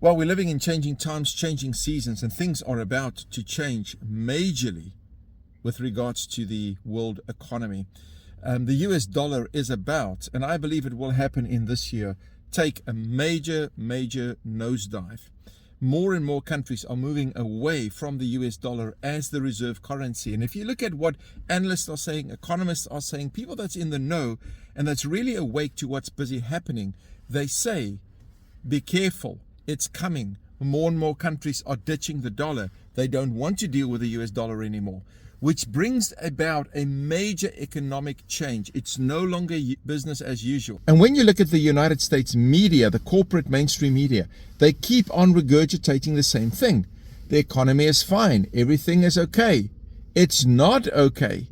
Well, we're living in changing times, changing seasons, and things are about to change majorly with regards to the world economy. The US dollar is about, and I believe it will happen in this year, take a major nosedive. More and more countries are moving away from the US dollar as the reserve currency. And if you look at what analysts are saying, economists are saying, people that's in the know and that's really awake to what's busy happening, they say, be careful. It's coming. More and more countries are ditching the dollar. They don't want to deal with the US dollar anymore, which brings about a major economic change. It's no longer business as usual. And when you look at the United States media, the corporate mainstream media, they keep on regurgitating the same thing. The economy is fine. Everything is okay. It's not okay.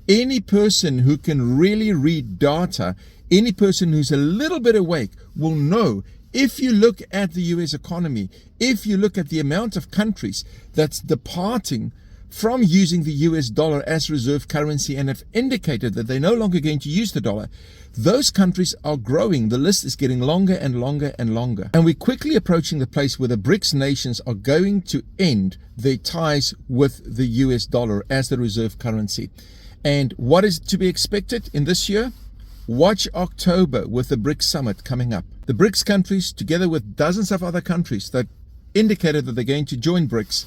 Any person who can really read data, any person who's a little bit awake will know. If you look at the US economy, if you look at the amount of countries that's departing from using the US dollar as reserve currency and have indicated that they're no longer going to use the dollar, those countries are growing. The list is getting longer and longer and longer. And we're quickly approaching the place where the BRICS nations are going to end their ties with the US dollar as the reserve currency. And what is to be expected in this year? Watch October with the BRICS summit coming up. The BRICS countries, together with dozens of other countries that indicated that they're going to join BRICS,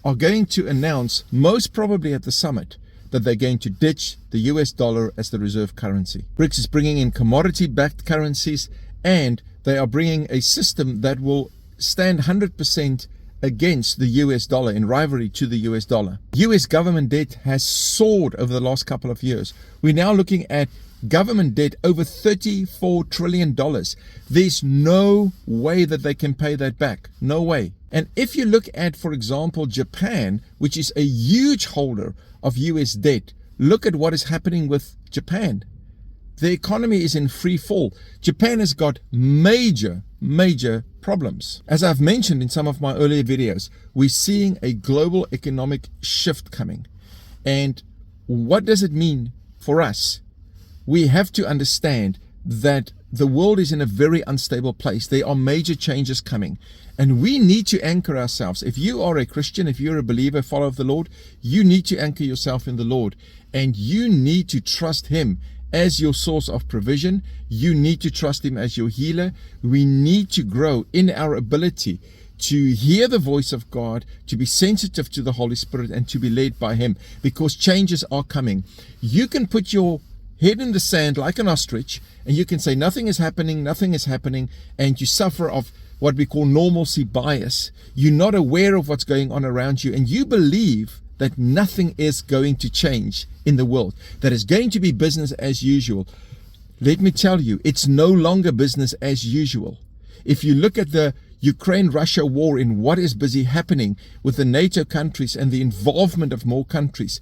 are going to announce, most probably at the summit, that they're going to ditch the US dollar as the reserve currency. BRICS is bringing in commodity-backed currencies, and they are bringing a system that will stand 100% against the US dollar, in rivalry to the US dollar. US government debt has soared over the last couple of years. We're now looking at government debt over $34 trillion. There's no way that they can pay that back. No way. And if you look at, for example, Japan, which is a huge holder of US debt, look at what is happening with Japan. The economy is in free fall. Japan has got major problems. As I've mentioned in some of my earlier videos, we're seeing a global economic shift coming. And what does it mean for us? We have to understand that the world is in a very unstable place. There are major changes coming, and we need to anchor ourselves. If you are a Christian, if you're a believer, follower of the Lord, you need to anchor yourself in the Lord, and you need to trust Him as your source of provision. You need to trust Him as your healer. We need to grow in our ability to hear the voice of God, to be sensitive to the Holy Spirit, and to be led by Him, because changes are coming. You can put your head in the sand like an ostrich, and you can say nothing is happening, and you suffer of what we call normalcy bias. You're not aware of what's going on around you, and you believe that nothing is going to change in the world, that is going to be business as usual. Let me tell you, it's no longer business as usual. If you look at the Ukraine-Russia war, in what is busy happening with the NATO countries and the involvement of more countries,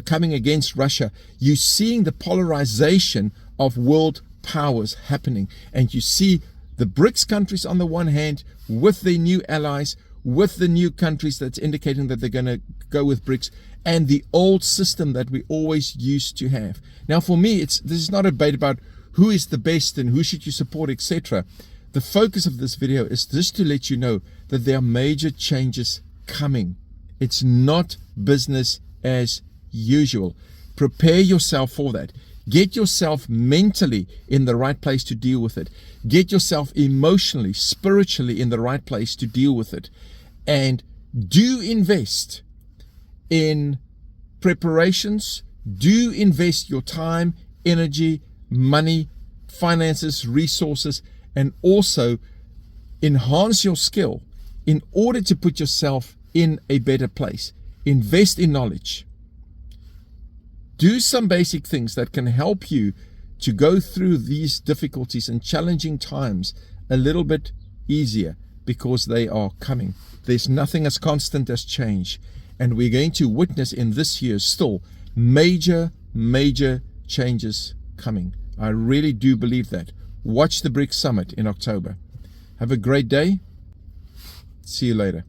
coming against Russia, you're seeing the polarization of world powers happening. And you see the BRICS countries on the one hand with their new allies, with the new countries that's indicating that they're going to go with BRICS, and the old system that we always used to have. Now, for me, this is not a debate about who is the best and who should you support, etc. The focus of this video is just to let you know that there are major changes coming. It's not business as usual. Prepare yourself for that. Get yourself mentally in the right place to deal with it. Get yourself emotionally, spiritually in the right place to deal with it. And do invest in preparations. Do invest your time, energy, money, finances, resources, and also enhance your skill in order to put yourself in a better place. Invest in knowledge. Do some basic things that can help you to go through these difficulties and challenging times a little bit easier, because they are coming. There's nothing as constant as change, and we're going to witness in this year still major changes coming. I really do believe that. Watch the BRICS Summit in October. Have a great day. See you later.